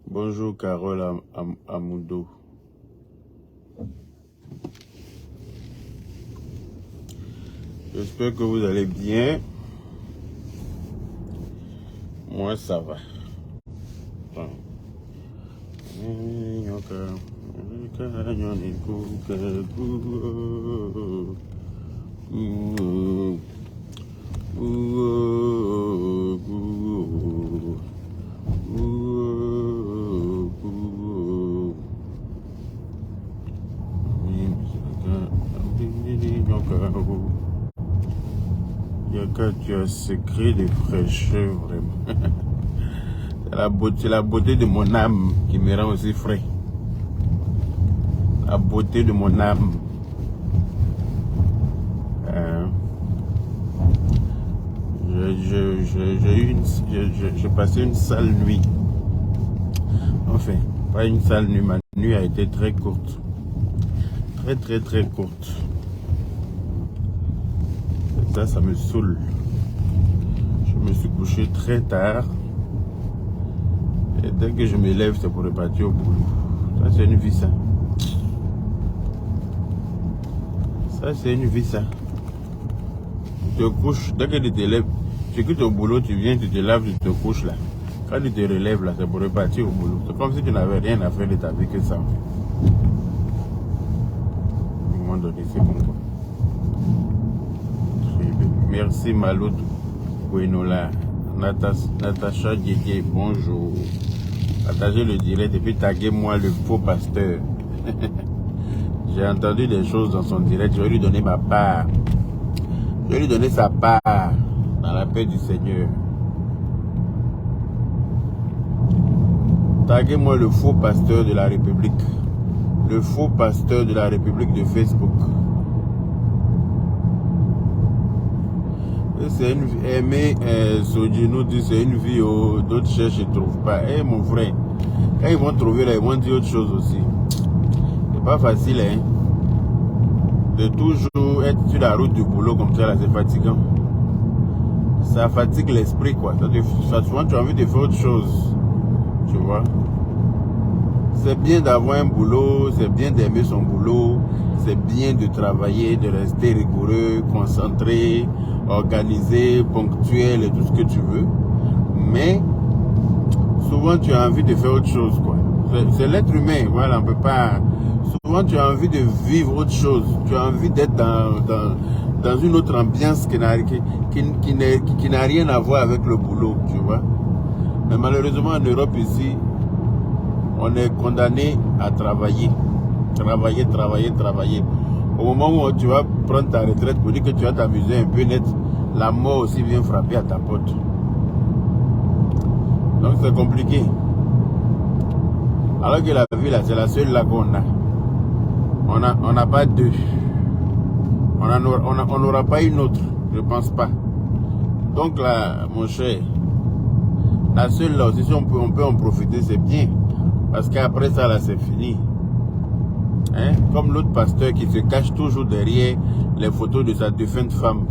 Bonjour Carole Amudo. J'espère que vous allez bien. Moi ça va. Tu as un secret de fraîcheur, vraiment. C'est la beauté de mon âme qui me rend aussi frais. La beauté de mon âme. J'ai passé une sale nuit. Enfin, pas une sale nuit. Ma nuit a été très courte. Très courte. Ça me saoule. Je me suis couché très tard. Et dès que je me lève, c'est pour repartir au boulot. Ça, c'est une vie, ça. Ça, c'est une vie, ça. Tu te couches, dès que tu te lèves, tu quittes au boulot, tu viens, tu te laves, tu te couches là. Quand tu te relèves là, c'est pour repartir au boulot. C'est comme si tu n'avais rien à faire de ta vie que ça. À un moment donné, c'est bon quoi. Merci Malou Gwenola. Natacha Didier, bonjour. Partagez le direct et puis taguez-moi le faux pasteur. J'ai entendu des choses dans son direct, je vais lui donner ma part. Je vais lui donner sa part dans la paix du Seigneur. Taguez-moi le faux pasteur de la République. Le faux pasteur de la République de Facebook. C'est une vie, aimer nous dit c'est une vie où d'autres cherchent et ne trouvent pas. Eh mon frère, quand ils vont trouver là, ils vont dire autre chose aussi. C'est pas facile hein. De toujours être sur la route du boulot comme ça là, c'est fatigant. Ça fatigue l'esprit quoi. Souvent tu as envie de faire autre chose. Tu vois. C'est bien d'avoir un boulot, c'est bien d'aimer son boulot, c'est bien de travailler, de rester rigoureux, concentré, organisé, ponctuel et tout ce que tu veux. Mais souvent tu as envie de faire autre chose quoi. C'est l'être humain, voilà, on peut pas. Souvent tu as envie de vivre autre chose, tu as envie d'être dans une autre ambiance qui n'a rien à voir avec le boulot, tu vois. Mais malheureusement en Europe ici, on est condamné à travailler. Travailler. Au moment où tu vas prendre ta retraite pour dire que tu vas t'amuser un peu net, la mort aussi vient frapper à ta porte. Donc c'est compliqué. Alors que la vie là, c'est la seule là qu'on a. On n'a pas deux. On n'aura pas une autre, je pense pas. Donc là, mon cher, la seule là aussi, si on peut en profiter, c'est bien. Parce qu'après ça, là, c'est fini. Hein? Comme l'autre pasteur qui se cache toujours derrière les photos de sa défunte femme.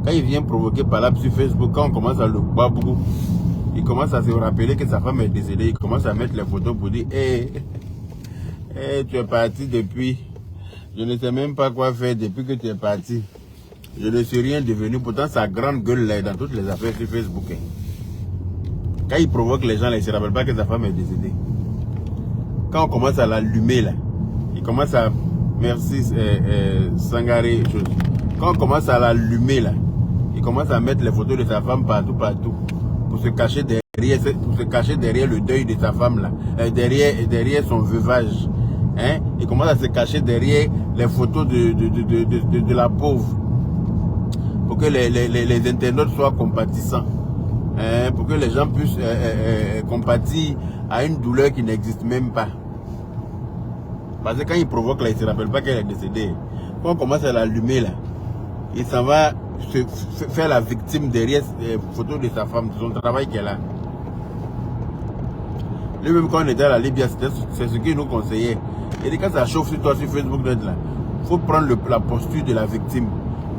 Quand il vient provoquer par là sur Facebook, quand on commence à le babou, il commence à se rappeler que sa femme est décédée. Il commence à mettre les photos pour dire, hey, tu es parti depuis. Je ne sais même pas quoi faire depuis que tu es parti. Je ne suis rien devenu. Pourtant, sa grande gueule là, dans toutes les affaires sur Facebook. Hein. Quand il provoque les gens, là, il ne se rappelle pas que sa femme est décédée. Quand on commence à l'allumer, là, il commence à... Merci, Sangaré. Quand on commence à l'allumer, là, il commence à mettre les photos de sa femme partout, partout. Pour se cacher derrière le deuil de sa femme, là. Derrière son veuvage. Hein? Il commence à se cacher derrière les photos de la pauvre. Pour que les internautes soient compatissants. Hein? Pour que les gens puissent compatir à une douleur qui n'existe même pas. Parce que quand il provoque là, il ne se rappelle pas qu'elle est décédée. Quand on commence à l'allumer là, il s'en va faire la victime derrière les photos de sa femme, de son travail qu'elle a. Lui-même quand on était à la Libye, c'est ce qu'il nous conseillait. Il dit quand ça chauffe sur toi sur Facebook, il faut prendre la posture de la victime.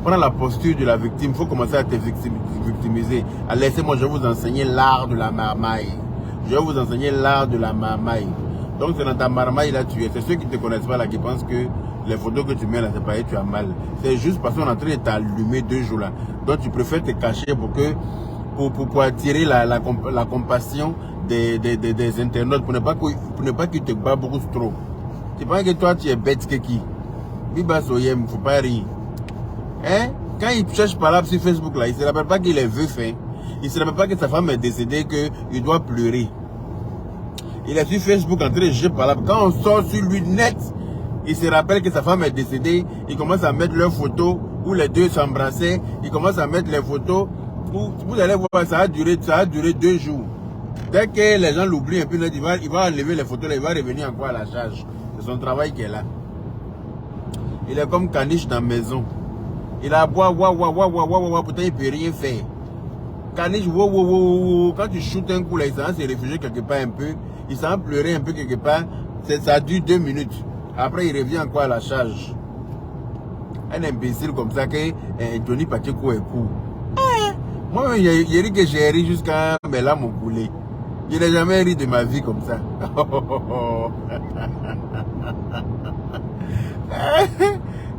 Prends la posture de la victime, il faut commencer à te victimiser. Laissez-moi, je vais vous enseigner l'art de la marmaille. Je vais vous enseigner l'art de la marmaille. Donc c'est dans ta marmaille là tu es. C'est ceux qui ne te connaissent pas là qui pensent que les photos que tu mets là, c'est pas tu as mal. C'est juste parce qu'on est en train de t'allumer 2 jours là. Donc tu préfères te cacher pour attirer la compassion des internautes, pour ne pas qu'ils te battent beaucoup trop. Tu penses que toi tu es bête que qui? Biba Soyem, faut pas rire. Hein? Quand il cherche par là sur Facebook là, il ne se rappelle pas qu'il est veuf. Hein? Il ne se rappelle pas que sa femme est décédée, qu'il doit pleurer. Il est sur Facebook en train de jeter par là. Quand on sort sur lui net, il se rappelle que sa femme est décédée. Il commence à mettre leurs photos où les deux s'embrassaient. Il commence à mettre les photos où vous allez voir, ça a duré 2 jours. Dès que les gens l'oublient un peu, il va enlever les photos, il va revenir encore à la charge. C'est son travail qui est là. Il est comme caniche dans la maison. Il a boit, pourtant il ne peut rien faire. Caniche, quand tu shootes un coup là, il s'en va se réfugier quelque part un peu. Il s'en va pleurer un peu quelque part. Ça dure 2 minutes. Après, il revient encore à la charge. Un imbécile comme ça que Johnny Pacheco est court. Moi, j'ai dit que j'ai ri jusqu'à mes larmes ont coulé. Je n'ai jamais ri de ma vie comme ça.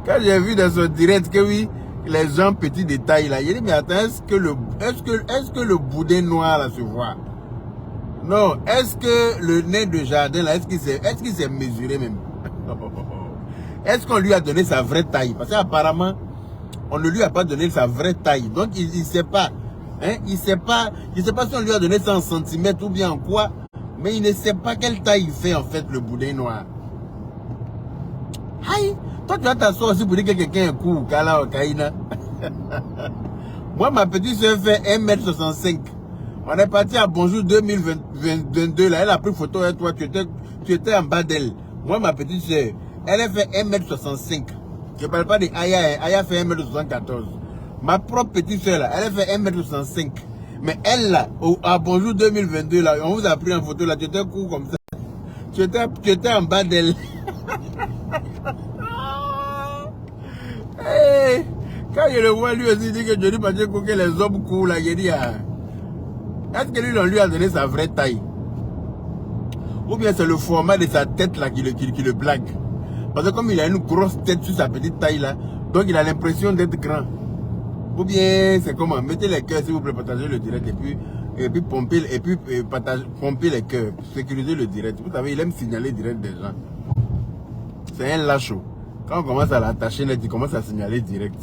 Quand j'ai vu dans son direct que oui, les gens petits détails là, j'ai dit mais attends, est-ce que le boudin noir là se voit? Non, est-ce que le nez de jardin là, est-ce qu'il s'est mesuré même? Est-ce qu'on lui a donné sa vraie taille? Parce qu'apparemment, on ne lui a pas donné sa vraie taille. Donc il ne sait pas. Hein? Il ne sait pas si on lui a donné 100 cm ou bien en quoi. Mais il ne sait pas quelle taille il fait en fait le boudin noir. Aïe! Toi tu vas t'asseoir aussi pour dire que quelqu'un est court, Kala Okaina. Moi ma petite soeur fait 1m65. On est parti à Bonjour 2022 là. Elle a pris photo et toi tu étais en bas d'elle. Moi ma petite soeur, elle a fait 1m65. Je ne parle pas de Aya, Aya fait 1m74. Ma propre petite soeur là, elle a fait 1m65. Mais elle là, à Bonjour 2022 là, on vous a pris en photo là, tu étais court comme ça. Tu étais en bas d'elle. Hey, quand je le vois lui aussi dit que Johnny Pacheco que les hommes courent là, je dis est-ce que lui on lui a donné sa vraie taille? Ou bien c'est le format de sa tête là qui le blague? Parce que comme il a une grosse tête sur sa petite taille là, donc il a l'impression d'être grand. Ou bien c'est comment? Mettez les cœurs s'il vous plaît, partagez le direct et puis pomper les cœurs, sécuriser le direct. Vous savez, il aime signaler direct des gens. C'est un lacho. Quand on commence à l'attacher net, il commence à signaler direct.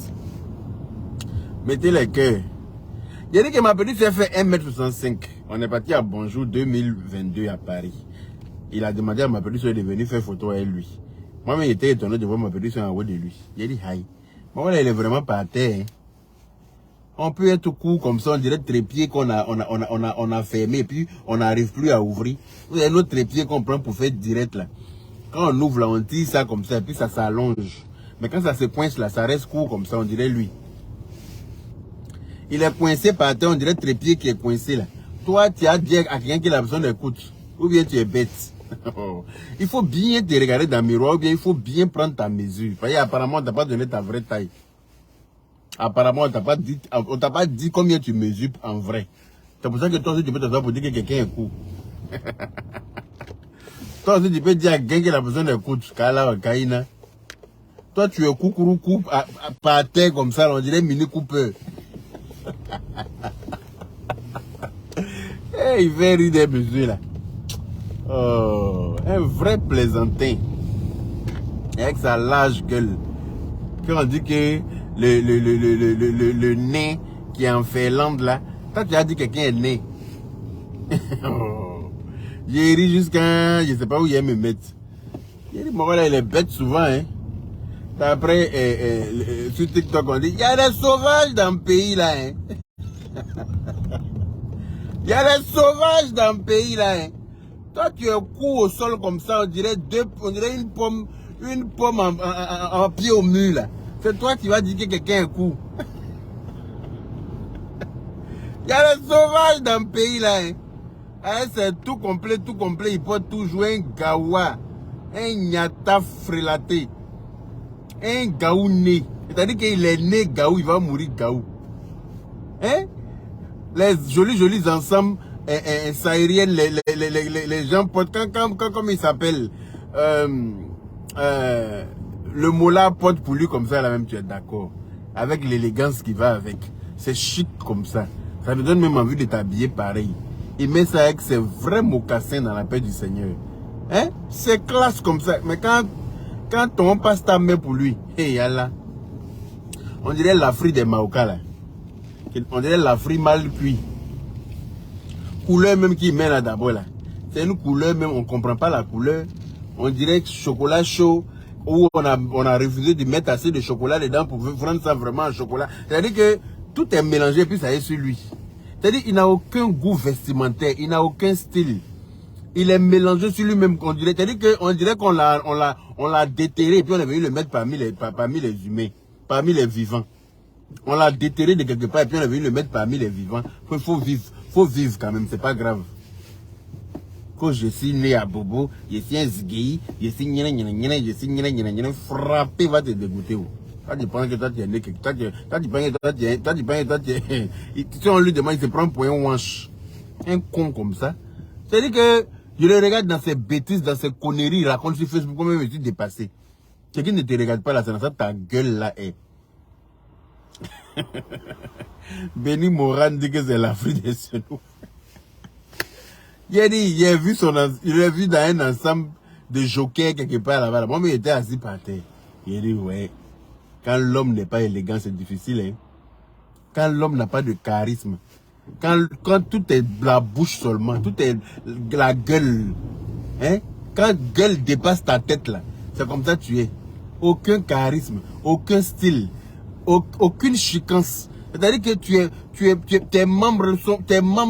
Mettez les cœurs. J'ai dit que ma petite soeur fait 1m65. On est parti à Bonjour 2022 à Paris. Il a demandé à ma petite soeur de venir faire photo avec lui. Moi-même, j'étais étonné de voir ma petite soeur en haut de lui. J'ai dit, hi. Bon, là, il est vraiment par terre. Hein. On peut être court comme ça, on dirait trépied qu'on a fermé, et puis on n'arrive plus à ouvrir. Vous avez notre trépied qu'on prend pour faire direct là. Quand on ouvre là, on tire ça comme ça, et puis ça s'allonge. Mais quand ça se coince là, ça reste court comme ça, on dirait lui. Il est coincé par terre, on dirait trépied qui est coincé là. Toi, tu as dit à quelqu'un qui a besoin d'écoute. Ou bien tu es bête. Il faut bien te regarder dans le miroir, ou bien il faut bien prendre ta mesure. Parce qu'apparemment, on ne t'a pas donné ta vraie taille. Apparemment, on ne t'a pas dit combien tu mesures en vrai. C'est pour ça que toi aussi tu peux t'asseoir pour dire que quelqu'un est court. Toi aussi tu peux dire à quelqu'un qui a besoin d'écoute. Kala Okaina. Toi, tu es coucou par terre comme ça, on dirait Mini Cooper. Il fait rire des mesures là. Oh, un vrai plaisantin. Avec sa large gueule. Quand on dit que le nez qui est en Finlande là, toi tu as dit que quelqu'un est né. Oh. J'ai ri jusqu'à... Je sais pas où il me mettre. J'ai dit, mon là, il est bête souvent, hein. Après, sur TikTok, on dit, il y a des sauvages dans le pays, là, hein. Il y a des sauvages dans le pays, là, hein. Toi, tu es cou au sol comme ça, on dirait une pomme en pied au mur, là. C'est toi qui vas dire que quelqu'un est cou. Il y a des sauvages dans le pays, là, hein. Ah, c'est tout complet, il peut tout jouer un gawa, un nyata frélaté, un gaou né. C'est-à-dire qu'il est né gaou, il va mourir gaou. Hein? Les jolis ensembles sahariennes, les gens portent, comme il s'appelle, le mola porte pour lui comme ça, là même, tu es d'accord. Avec l'élégance qui va avec. C'est chic comme ça. Ça me donne même envie de t'habiller pareil. Il met ça avec ses vrais mocassins dans la paix du Seigneur. Hein? C'est classe comme ça. Mais quand on passe ta main pour lui, hey, Allah, on dirait l'Afrique des Maoka là. On dirait l'Afrique mal cuit. Couleur même qu'il met là d'abord là. C'est une couleur même, on ne comprend pas la couleur. On dirait chocolat chaud. Où on a refusé de mettre assez de chocolat dedans pour rendre ça vraiment un chocolat. C'est-à-dire que tout est mélangé puis ça est sur lui. C'est-à-dire qu'il n'a aucun goût vestimentaire, il n'a aucun style. Il est mélangé sur lui-même, on dirait. C'est-à-dire qu'on dirait qu'on l'a déterré et puis on est venu le mettre parmi les humains, parmi les vivants. On l'a déterré de quelque part et puis on est venu le mettre parmi les vivants. Il faut vivre quand même, c'est pas grave. Quand je suis né à Bobo, je suis un zigui, je suis frappé, va te dégoûter. Toi, tu penses que toi, tu es né quelque chose. Toi, tu penses que si on lui demande, il se prend pour un wanch. Un con comme ça. C'est-à-dire que je le regarde dans ses bêtises, dans ses conneries, il raconte sur Facebook, comment je suis dépassé. Ce qui ne te regarde pas là, c'est dans ça, ta gueule là est. Benny Moran dit que c'est l'Afrique des genoux. Il a dit, il a vu dans un ensemble de jokers quelque part là-bas. Moi, il était assis par terre. Il a dit, ouais, quand l'homme n'est pas élégant, c'est difficile. Hein? Quand l'homme n'a pas de charisme, quand tout est la bouche seulement, tout est la gueule. Hein? Quand gueule dépasse ta tête là, c'est comme ça que tu es. Aucun charisme, aucun style, aucune chicance. C'est-à-dire que tes membres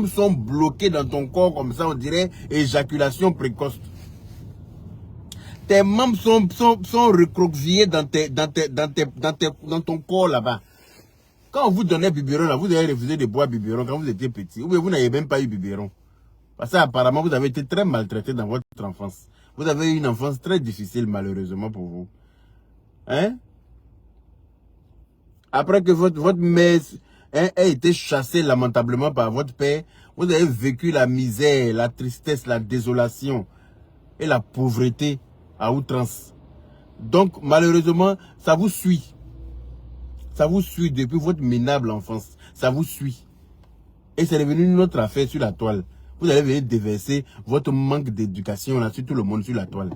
sont bloqués dans ton corps comme ça, on dirait éjaculation précoce. Tes membres sont recroquevillés dans ton corps là-bas. Quand on vous donnait biberon, là, vous avez refusé de boire biberon quand vous étiez petit. Ou bien vous n'avez même pas eu biberon. Parce qu'apparemment, vous avez été très maltraité dans votre enfance. Vous avez eu une enfance très difficile, malheureusement pour vous. Hein? Après que votre mère a été chassée lamentablement par votre père, vous avez vécu la misère, la tristesse, la désolation et la pauvreté à outrance. Donc, malheureusement, ça vous suit. Ça vous suit depuis votre minable enfance. Ça vous suit. Et c'est devenu une autre affaire sur la toile. Vous allez venir déverser votre manque d'éducation là sur tout le monde sur la toile.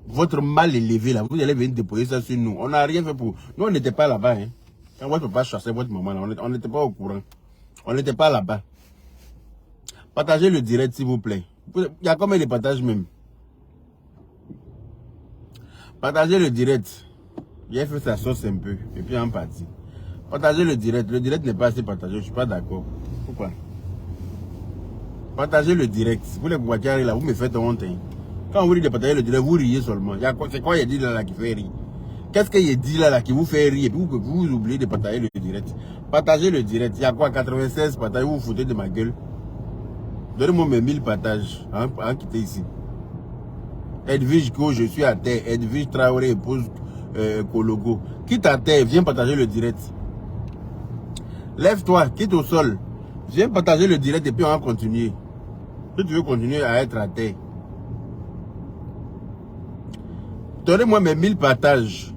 Votre mal élevé là, vous allez venir déposer ça sur nous. On n'a rien fait pour... Nous, on n'était pas là-bas. Hein. Quand votre papa chassait votre maman, là, on n'était pas au courant. On n'était pas là-bas. Partagez le direct, s'il vous plaît. Il y a combien de partages même? Partagez le direct. J'ai fait sa sauce un peu. Et puis en partie. Partagez le direct. Le direct n'est pas assez partagé. Je ne suis pas d'accord. Pourquoi? Partagez le direct. Vous les boîtiers là, vous me faites honte. Hein. Quand vous dites de partager le direct, vous riez seulement. C'est quoi il dit là qui fait rire? Qu'est-ce qu'il dit là qui vous fait rire? Et puis vous oubliez de partager le direct. Partagez le direct. Il y a quoi? 96 partages. Vous vous foutez de ma gueule. Donnez-moi mes 1000 partages. Hein, quittez ici. Edwige Go, je suis à terre. Edwige Traoré épouse Kologo. Quitte à terre, viens partager le direct. Lève-toi, quitte au sol. Viens partager le direct et puis on va continuer. Si tu veux continuer à être à terre. Donnez-moi mes 1000 partages.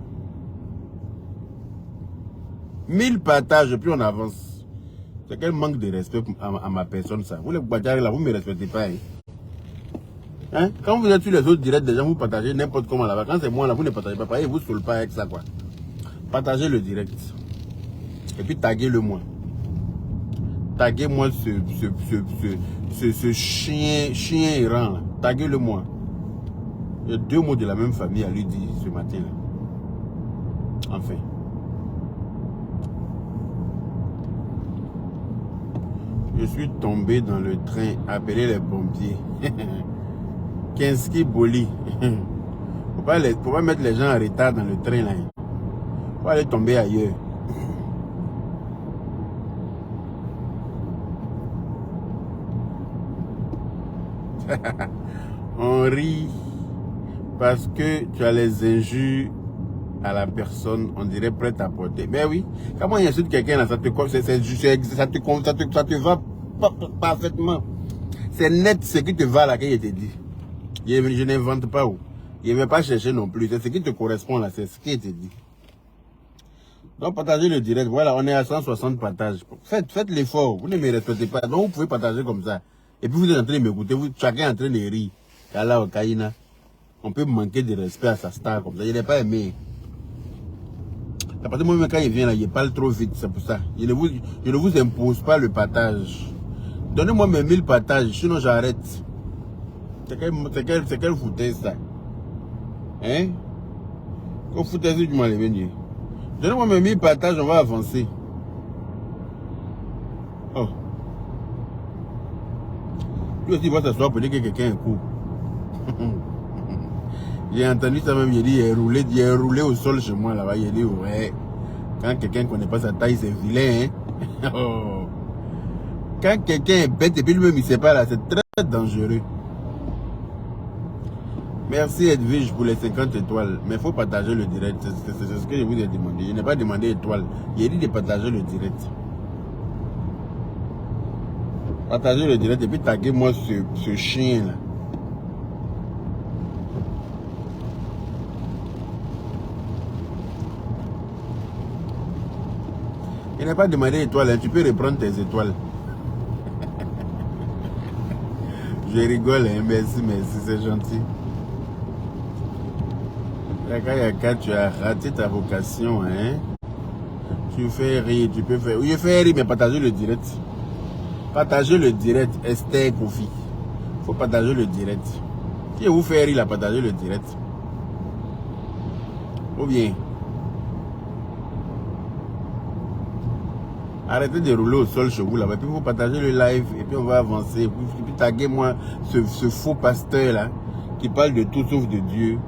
1000 partages, et puis on avance. C'est quel manque de respect à ma personne, ça. Vous les partagez là, vous ne me respectez pas. Hein? Hein? Quand vous êtes sur les autres directs, des gens vous partagez n'importe comment là-bas. Quand c'est moi là, vous ne partagez pas. Pareil, vous ne saoulez pas avec ça, quoi. Partagez le direct. Et puis taguez-le moi. Taguez-moi ce chien errant là. Taguez-le moi. Il y a 2 mots de la même famille à lui dire ce matin là. Enfin. Je suis tombé dans le train. Appelez les pompiers. Kinski Boli. Faut pas mettre les gens en retard dans le train là. Faut aller tomber ailleurs. On rit parce que tu as les injures à la personne, on dirait prête à porter. Mais oui, comment il insulte quelqu'un là, ça te va parfaitement. C'est net ce qui te va là, que je te dis. Je n'invente pas où. Je ne vais pas chercher non plus. C'est ce qui te correspond là, c'est ce qui te dit. Donc partagez le direct. Voilà, on est à 160 partages. Faites l'effort. Vous ne me respectez pas. Donc vous pouvez partager comme ça. Et puis vous êtes en train de m'écouter. Chacun est en train de rire. Kala Okaina. On peut manquer de respect à sa star comme ça. Il n'est pas aimé. À partir du moment quand il vient là, il parle trop vite. C'est pour ça. Je ne vous impose pas le partage. Donnez-moi mes 1000 partages. Sinon j'arrête. C'est quelle foutaise ça? Hein? Quelle foutaise du mal est venu? Donnez-moi mes 1000 partages, on va avancer. Oh. Lui aussi, il va s'asseoir pour dire que quelqu'un est court. J'ai entendu ça même, il dit, il est roulé au sol chez moi là-bas. Il dit, ouais. Quand quelqu'un ne connaît pas sa taille, c'est vilain. Hein? Oh. Quand quelqu'un est bête et puis lui-même il ne sait pas là, c'est très dangereux. Merci Edwige pour les 50 étoiles. Mais il faut partager le direct. C'est ce que je vous ai demandé. Je n'ai pas demandé étoile. J'ai dit de partager le direct. Partagez le direct et puis taguez-moi ce chien là. Je n'ai pas demandé étoile. Hein. Tu peux reprendre tes étoiles. Je rigole. Hein. Merci, c'est gentil. Yaka, tu as raté ta vocation, hein. Tu fais rire, tu peux faire... Oui, je fais rire, mais partagez le direct. Partagez le direct, Esther Kofi. Faut partager le direct. Si vous faites rire, partagez le direct. Ou bien... Arrêtez de rouler au sol chez vous là-bas. Puis vous partagez le live et puis on va avancer. Et puis taguez-moi ce faux pasteur là qui parle de tout sauf de Dieu.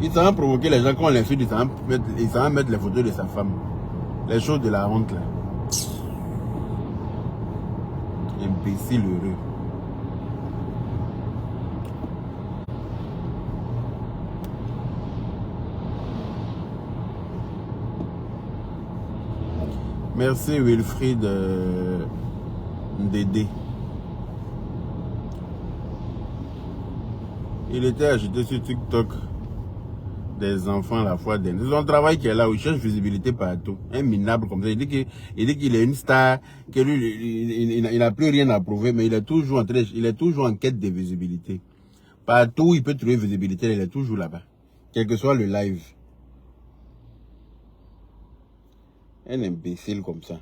Il s'en va provoquer les gens quand on l'insulte, il s'en va mettre les photos de sa femme. Les choses de la honte là. Imbécile heureux. Merci Wilfried Dédé. Il était agité sur TikTok. Des enfants à la fois dernière. C'est son travail qui est là où il cherche visibilité partout. Un minable comme ça. Il dit qu'il est une star, que lui, il n'a plus rien à prouver, mais il est toujours en quête de visibilité. Partout où il peut trouver visibilité, il est toujours là-bas. Quel que soit le live. Un imbécile comme ça.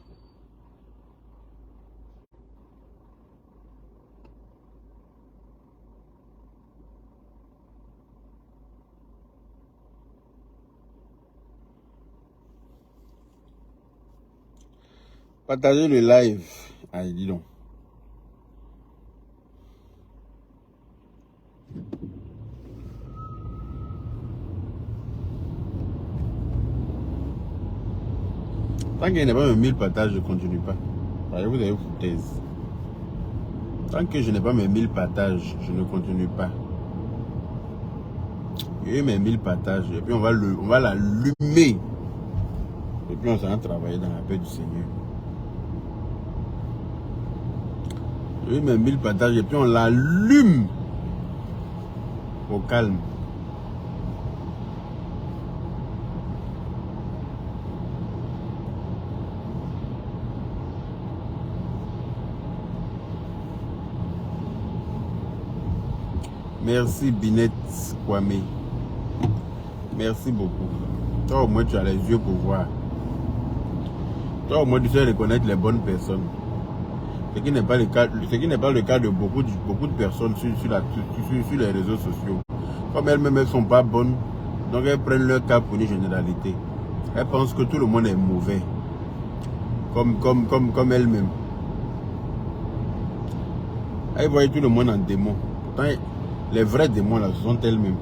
Partagez le live. Allez, dis donc. Tant qu'il n'y a pas 1000 partages, je ne continue pas. Allez, vous avez une foutaise. Tant que je n'ai pas mes 1000 partages, je ne continue pas. J'ai eu mes 1000 partages et puis on va l'allumer. Et puis on s'en travailler dans la paix du Seigneur. J'ai eu mes 1000 partages et puis on l'allume au calme. Merci Binette Kwame. Merci beaucoup. Toi au moins tu as les yeux pour voir. Toi au moins tu sais reconnaître les bonnes personnes. Ce qui n'est pas le cas, de beaucoup de personnes sur les réseaux sociaux. Comme elles-mêmes ne sont pas bonnes, donc elles prennent leur cas pour une généralité. Elles pensent que tout le monde est mauvais. Comme elles-mêmes. Elles voient tout le monde en démon. Pourtant, les vrais démons là, ce sont elles-mêmes.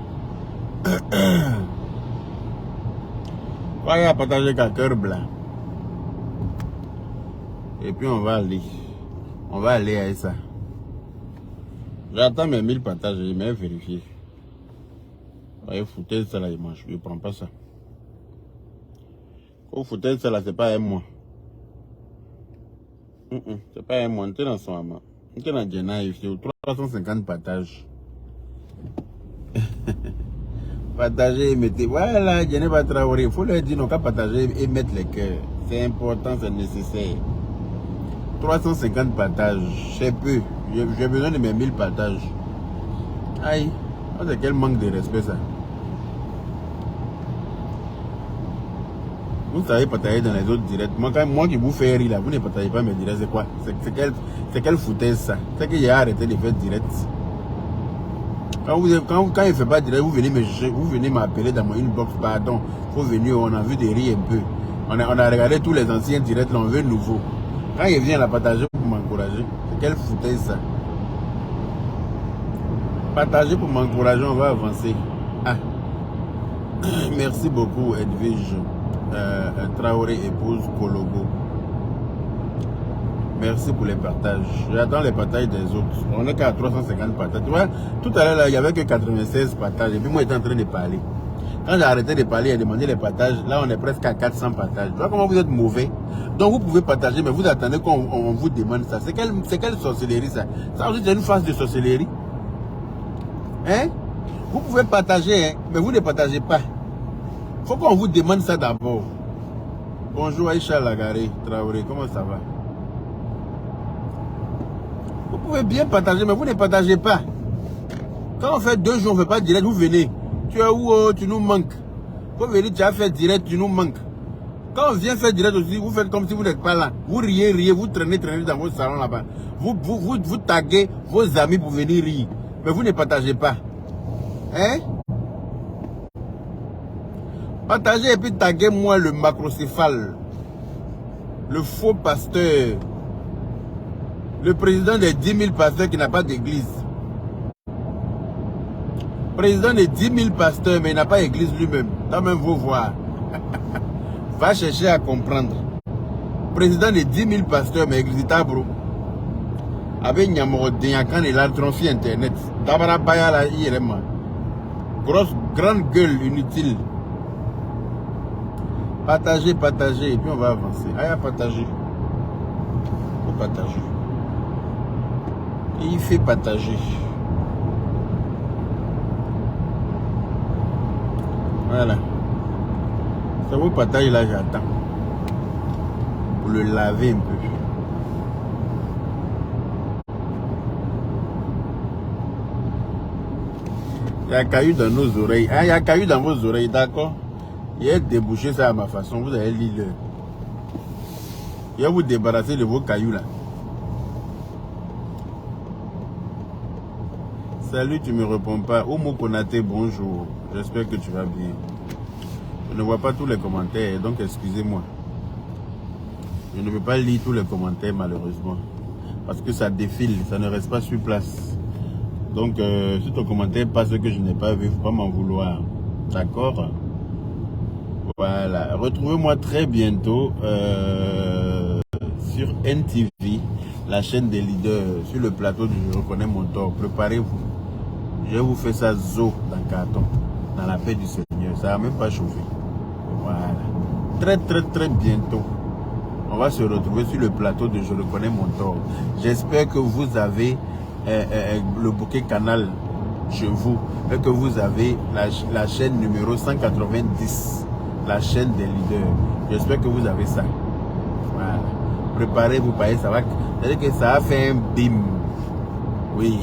Voilà, partager qu'à cœur blanc. Et puis on va aller. On va aller à ça. J'attends mes 1000 partages, je vais vérifier. Voyez, foutez ça là, je ne prends pas ça. Quand foutez ça là, c'est pas un mois. C'est pas un mois, on est dans son amant. On est dans Djena, il fait 350 partages. Partager et mettez. Voilà, Djena va travailler. Il faut leur dire, non, qu'à partager et mettre les cœurs. C'est important, c'est nécessaire. 350 partages, c'est peu. J'ai besoin de mes 1000 partages. Aïe, c'est quel manque de respect ça. Vous savez partager dans les autres directs. Moi qui vous fais rire là, vous ne partagez pas mes directs, c'est quoi? C'est quelle foutaise ça? C'est que j'ai arrêté de faire direct. Quand il ne fait pas direct, vous venez me chercher, vous venez m'appeler dans mon inbox, pardon. Faut venir, on a vu des rires un peu. On a regardé tous les anciens directs, là, on veut nouveau. Quand il vient la partager pour m'encourager, c'est quelle foutaise ça? Partager pour m'encourager, on va avancer. Ah. Merci beaucoup Edwige. Traoré épouse Kolobo. Merci pour les partages. J'attends les partages des autres. On est qu'à 350 partages. Tu vois, tout à l'heure, il n'y avait que 96 partages. Et puis moi, j'étais en train de parler. Quand j'ai arrêté de parler et demandé les partages, là, on est presque à 400 partages. Tu vois comment vous êtes mauvais? Donc, vous pouvez partager, mais vous attendez qu'on vous demande ça. C'est quelle sorcellerie, ça? Ça aussi, c'est une phase de sorcellerie. Hein? Vous pouvez partager, hein, mais vous ne partagez pas. Il faut qu'on vous demande ça d'abord. Bonjour Aïcha Lagaré, Traoré, comment ça va? Vous pouvez bien partager, mais vous ne partagez pas. Quand on fait 2 jours, on ne fait pas direct, vous venez. Tu es où? Tu nous manques. Vous venez, tu as fait direct, tu nous manques. Quand on vient faire direct aussi, vous faites comme si vous n'êtes pas là. Vous riez, vous traînez dans votre salon là-bas. Vous taguez vos amis pour venir rire. Mais vous ne partagez pas. Hein? Partagez et puis taguez-moi le macrocéphale. Le faux pasteur. Le président des 10 000 pasteurs qui n'a pas d'église. Président des 10 000 pasteurs, mais il n'a pas d'église lui-même. Toi-même, vous voir. Va chercher à comprendre. Président des 10 000 pasteurs, mais église bro. Avec Nyamoro Denyakan et l'altronfi internet. Dabara Baya la IRM. Grosse, grande gueule inutile. Partagez, et puis on va avancer. Allez, partager. Il faut partager. Et il fait partager. Voilà. Ça vous partage là, j'attends. Pour le laver un peu. Il y a caillou dans nos oreilles. Ah, il y a caillou dans vos oreilles, d'accord? Il a débouché ça à ma façon. Vous allez lire. Il va vous débarrasser de vos cailloux là. Salut, tu me réponds pas. Omo Konaté, bonjour. J'espère que tu vas bien. Je ne vois pas tous les commentaires, donc excusez-moi. Je ne peux pas lire tous les commentaires malheureusement. Parce que ça défile, ça ne reste pas sur place. Donc, si ton commentaire passe que je n'ai pas vu, il ne faut pas m'en vouloir. D'accord? Voilà. Retrouvez-moi très bientôt sur NTV, la chaîne des leaders, sur le plateau du Je reconnais mon tort. Préparez-vous. Je vous fais ça zo dans le carton, dans la paix du Seigneur. Ça n'a même pas chauffé. Voilà. Très bientôt. On va se retrouver sur le plateau de Je reconnais mon tort. J'espère que vous avez le bouquet canal chez vous et que vous avez la chaîne numéro 190, la chaîne des leaders. J'espère que vous avez ça. Voilà. Préparez-vous, ça va. C'est-à-dire que ça a fait un bim. Oui.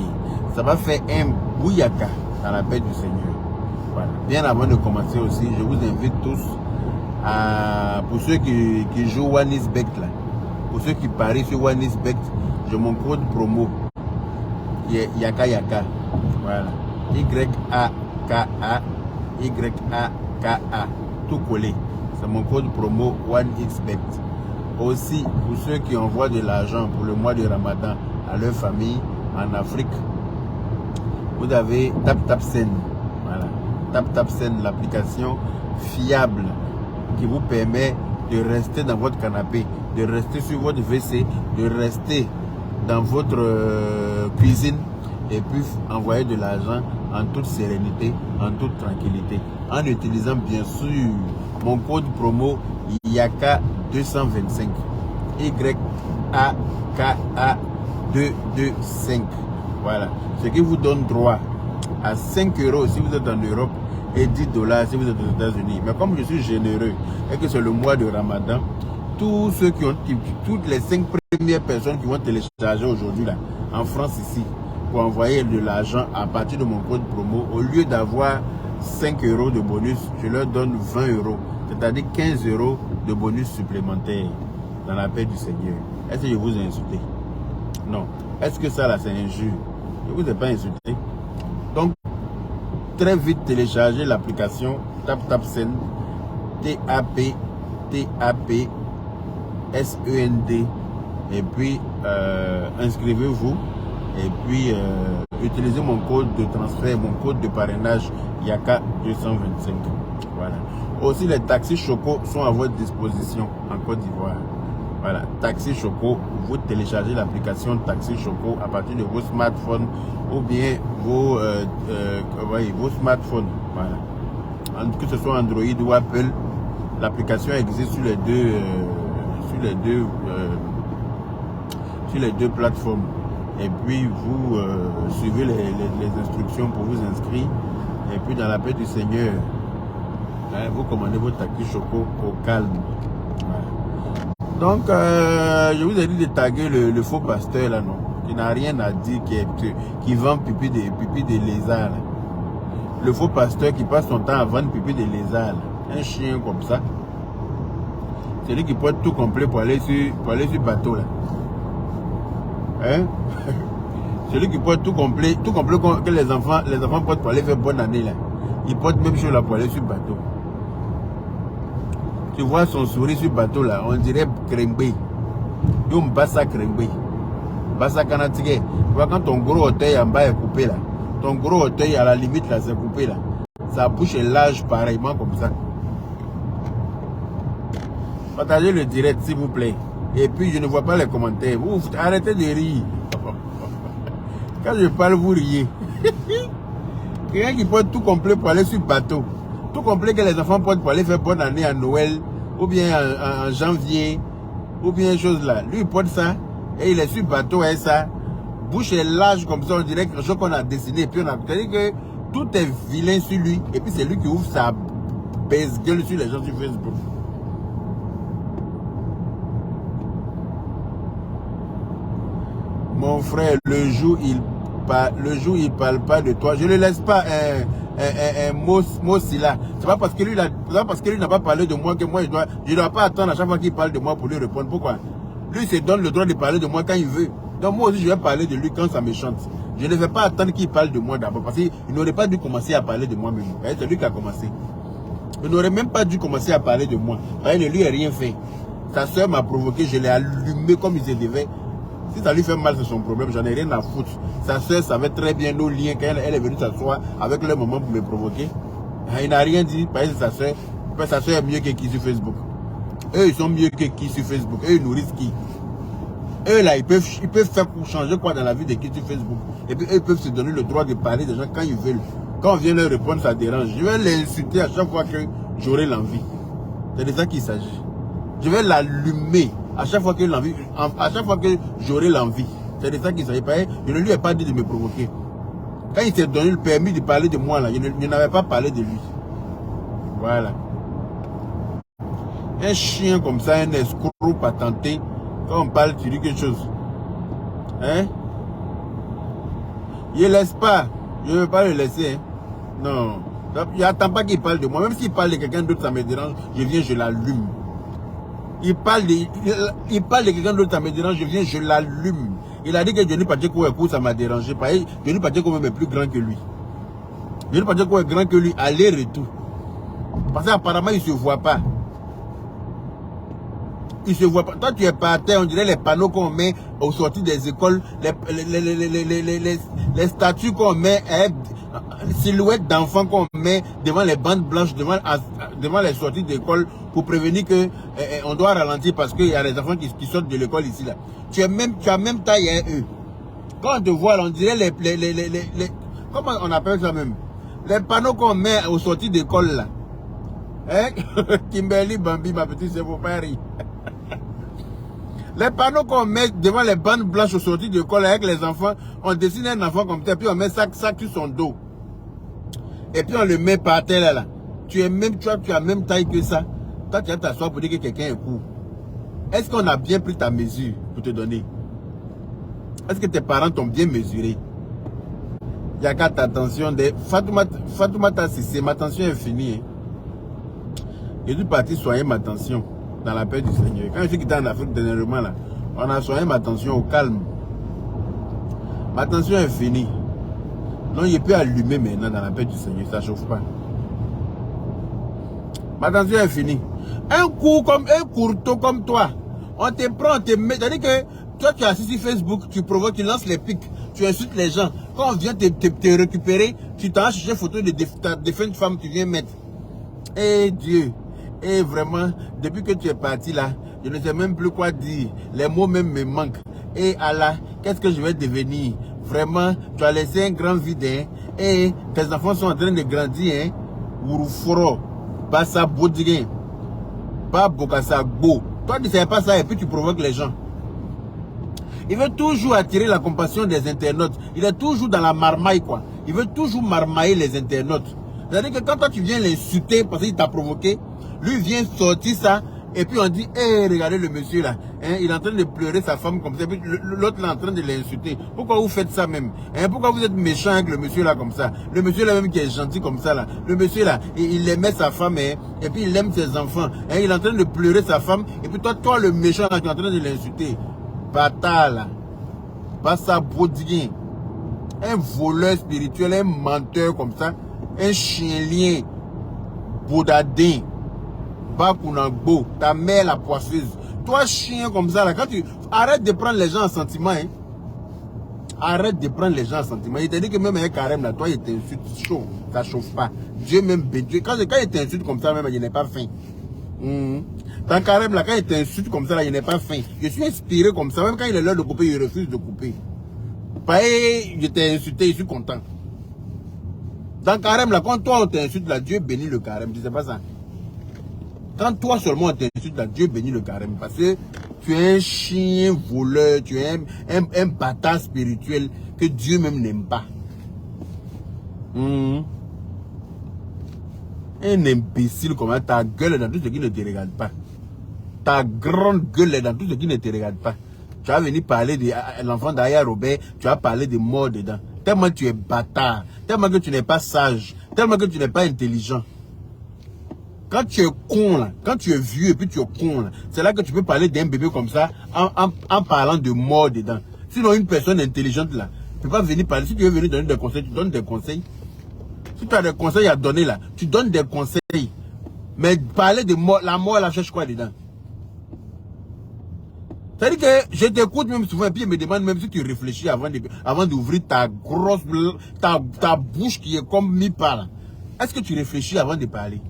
ça va faire un bouyaka dans la paix du Seigneur. Voilà. Bien avant de commencer aussi, je vous invite tous à, pour ceux qui jouent OneXBet là, pour ceux qui parient sur OneXBet, j'ai mon code promo qui est Yaka Yaka. Voilà. Y-A-K-A, Y-A-K-A, tout collé. C'est mon code promo OneXBet. Aussi, pour ceux qui envoient de l'argent pour le mois de Ramadan à leur famille en Afrique, vous avez TapTapSend. Voilà. TapTapSend, l'application fiable qui vous permet de rester dans votre canapé, de rester sur votre WC, de rester dans votre cuisine et puis envoyer de l'argent en toute sérénité, en toute tranquillité, en utilisant bien sûr mon code promo YAKA225. YAKA225. Voilà. Ce qui vous donne droit à 5 € si vous êtes en Europe et 10 $ si vous êtes aux États-Unis. Mais comme je suis généreux et que c'est le mois de Ramadan, tous ceux qui ont, toutes les 5 premières personnes qui vont télécharger aujourd'hui là, en France ici, pour envoyer de l'argent à partir de mon code promo, au lieu d'avoir 5 € de bonus, je leur donne 20 €, c'est-à-dire 15 € de bonus supplémentaire dans la paix du Seigneur. Est-ce que je vous ai insulté? Non. Est-ce que ça là c'est injure? Je ne vous ai pas insulté. Donc, très vite téléchargez l'application TapTapSend, TAPTAPSEND, et puis inscrivez-vous et puis utilisez mon code de transfert, mon code de parrainage YAKA225. Voilà. Aussi, les taxis Choco sont à votre disposition en Côte d'Ivoire. Voilà, Taxi Choco, vous téléchargez l'application Taxi Choco à partir de vos smartphones ou bien vos smartphones. Voilà. Que ce soit Android ou Apple, l'application existe sur les deux plateformes. Et puis vous suivez les instructions pour vous inscrire. Et puis dans la paix du Seigneur, vous commandez votre Taxi Choco au calme. Voilà. Donc, je vous ai dit de taguer le faux pasteur là, non, qui n'a rien à dire, qui vend pipi de lézard. Là. Le faux pasteur qui passe son temps à vendre pipi de lézard. Là. Un chien comme ça. C'est lui qui porte tout complet pour aller sur bateau là. Hein? C'est lui qui porte tout complet que les enfants portent pour aller faire bonne année là. Il porte même chose là pour aller sur bateau. Tu vois son sourire sur le bateau là, on dirait Krengbe. Yom Bassa Krengbe. Bassa Kanatike. Tu vois quand ton gros orteil en bas est coupé là. Ton gros orteil à la limite là, c'est coupé là. Sa bouche est large pareillement comme ça. Partagez le direct s'il vous plaît. Et puis je ne vois pas les commentaires. Vous arrêtez de rire. Quand je parle, vous riez. Quelqu'un qui porte tout complet pour aller sur le bateau. Tout complet que les enfants portent pour aller faire bonne année à Noël, ou bien en janvier, ou bien chose là. Lui, il porte ça, et il est sur le bateau avec ça. Bouche est large comme ça, on dirait quelque chose qu'on a dessiné. Et puis on a dit que tout est vilain sur lui, et puis c'est lui qui ouvre sa baisse-gueule sur les gens sur Facebook. Mon frère, le jour il parle pas de toi, je ne le laisse pas un mot là. C'est pas parce que lui n'a pas parlé de moi que moi je dois pas attendre à chaque fois qu'il parle de moi pour lui répondre. Pourquoi? Lui se donne le droit de parler de moi quand il veut. Donc moi aussi je vais parler de lui quand ça me chante. Je ne vais pas attendre qu'il parle de moi d'abord parce qu'il n'aurait pas dû commencer à parler de moi même. C'est lui qui a commencé. Il n'aurait même pas dû commencer à parler de moi. Il ne lui a rien fait. Sa soeur m'a provoqué, je l'ai allumé comme il se devait. Si ça lui fait mal, c'est son problème, j'en ai rien à foutre. Sa soeur savait très bien nos liens quand elle est venue s'asseoir avec leur maman pour me provoquer. Il n'a rien dit, parce que sa soeur est mieux que qui sur Facebook. Eux, ils sont mieux que qui sur Facebook. Eux, ils nourrissent qui? Eux, là, ils peuvent faire pour changer quoi dans la vie de qui sur Facebook. Et puis, eux, ils peuvent se donner le droit de parler des gens quand ils veulent. Quand on vient leur répondre, ça dérange. Je vais l'insulter à chaque fois que j'aurai l'envie. C'est de ça qu'il s'agit. Je vais l'allumer à chaque fois que j'aurai l'envie. C'est de ça qu'il s'agit. Je ne lui ai pas dit de me provoquer. Quand il s'est donné le permis de parler de moi, là, je n'avais pas parlé de lui. Voilà. Un chien comme ça, un escroc patenté, quand on parle, tu dis quelque chose. Hein? Je ne laisse pas. Je ne veux pas le laisser. Hein. Non. J'attends pas qu'il parle de moi. Même s'il parle de quelqu'un d'autre, ça me dérange. Je viens, je l'allume. Il parle de quelqu'un d'autre, ça me dérange. Je viens, je l'allume. Il a dit que Johnny Pacheco est court, ça m'a dérangé. Johnny Pacheco même est plus grand que lui. Johnny Pacheco est grand que lui, aller-retour. Parce qu'apparemment, il ne se voit pas. Il se voit pas. Toi, tu es par terre, on dirait les panneaux qu'on met aux sorties des écoles, les statues qu'on met, les silhouettes d'enfants qu'on met devant les bandes blanches, devant les sorties d'école pour prévenir que on doit ralentir parce qu'il y a des enfants qui sortent de l'école ici là. Tu as même taille à eux. Quand on te voit, là, on dirait comment on appelle ça même? Les panneaux qu'on met aux sorties d'école là. Hein? Kimberly Bambi, ma petite, c'est vos paris. Les panneaux qu'on met devant les bandes blanches aux sorties d'école avec les enfants, on dessine un enfant comme ça, puis on met ça sur son dos. Et puis on le met par terre là. Tu as même taille que ça. Toi, tu vas t'asseoir pour dire que quelqu'un est court. Est-ce qu'on a bien pris ta mesure pour te donner? Est-ce que tes parents t'ont bien mesuré? Il y a qu'à t'attention de Fatoumata Sissé, ma tension est finie. Hein. Je suis parti soigner ma tension dans la paix du Seigneur. Quand je suis quitté en Afrique dernièrement, là, on a soigné ma tension au calme. Ma tension est finie. Non, je peux allumer maintenant dans la paix du Seigneur, ça ne chauffe pas. Ma tension est finie. Un courteau comme toi, on te prend, on te met. C'est-à-dire que toi, tu es assis sur Facebook, tu provoques, tu lances les pics, tu insultes les gens. Quand on vient te récupérer, tu t'en as cherché une photo de ta défunte femme, tu viens mettre. Eh Dieu, et vraiment, depuis que tu es parti là, je ne sais même plus quoi dire. Les mots même me manquent. Et Allah, qu'est-ce que je vais devenir? Vraiment, tu as laissé un grand vide. Hein? Et tes enfants sont en train de grandir. Hein? Uruforo, Bassa Bodigin, Babokasa Bo. Toi, tu ne sais pas ça et puis tu provoques les gens. Il veut toujours attirer la compassion des internautes. Il est toujours dans la marmaille, quoi. Il veut toujours marmailler les internautes. C'est-à-dire que quand toi, tu viens l'insulter parce qu'il t'a provoqué, lui vient sortir ça, et puis on dit, hé, regardez le monsieur là, hein, il est en train de pleurer sa femme comme ça, et puis l'autre est en train de l'insulter. Pourquoi vous faites ça même? Hein, pourquoi vous êtes méchant avec le monsieur là comme ça? Le monsieur là même qui est gentil comme ça là. Le monsieur là, il aimait sa femme, hein, et puis il aime ses enfants. Hein, il est en train de pleurer sa femme, et puis toi le méchant là, tu es en train de l'insulter. Bâtard là. Bassa Boudiguin. Un voleur spirituel, un menteur comme ça, un chien-lien, Boudadin. Bakunagbo, ta mère la poisseuse. Toi, chien comme ça, là, quand tu... Arrête de prendre les gens en sentiment, hein. Arrête de prendre les gens en sentiment. Il t'a dit que même avec carême, là, toi, il t'insulte chaud. Ça chauffe pas. Dieu même, Dieu. Quand il t'insulte comme ça, même, il n'est pas faim. Dans carême, là, quand il t'insulte comme ça, là, il n'est pas faim. Je suis inspiré comme ça. Même quand il est l'heure de couper, il refuse de couper. Pareil, je t'ai insulté, je suis content. Dans carême, là, quand toi, on t'insulte, là, Dieu bénit le carême. Tu sais pas ça? Quand toi seulement on t'insulte, Dieu bénit le carême. Parce que tu es un chien voleur, tu es un bâtard spirituel que Dieu même n'aime pas. Un imbécile comme ça, ta gueule est dans tout ce qui ne te regarde pas. Ta grande gueule est dans tout ce qui ne te regarde pas. Tu vas venir parler de l'enfant d'Aya Robert, tu vas parler de mort dedans. Tellement tu es bâtard, tellement que tu n'es pas sage, tellement que tu n'es pas intelligent. Quand tu es con là, quand tu es vieux et puis tu es con là, c'est là que tu peux parler d'un bébé comme ça en parlant de mort dedans. Sinon une personne intelligente là, tu peux pas venir parler. Si tu veux venir donner des conseils, tu donnes des conseils. Si tu as des conseils à donner là, tu donnes des conseils. Mais parler de mort, la mort là, cherche quoi dedans? C'est-à-dire que je t'écoute même souvent et puis je me demande même si tu réfléchis avant d'ouvrir ta grosse, ta bouche qui est comme mi-par là. Est-ce que tu réfléchis avant de parler?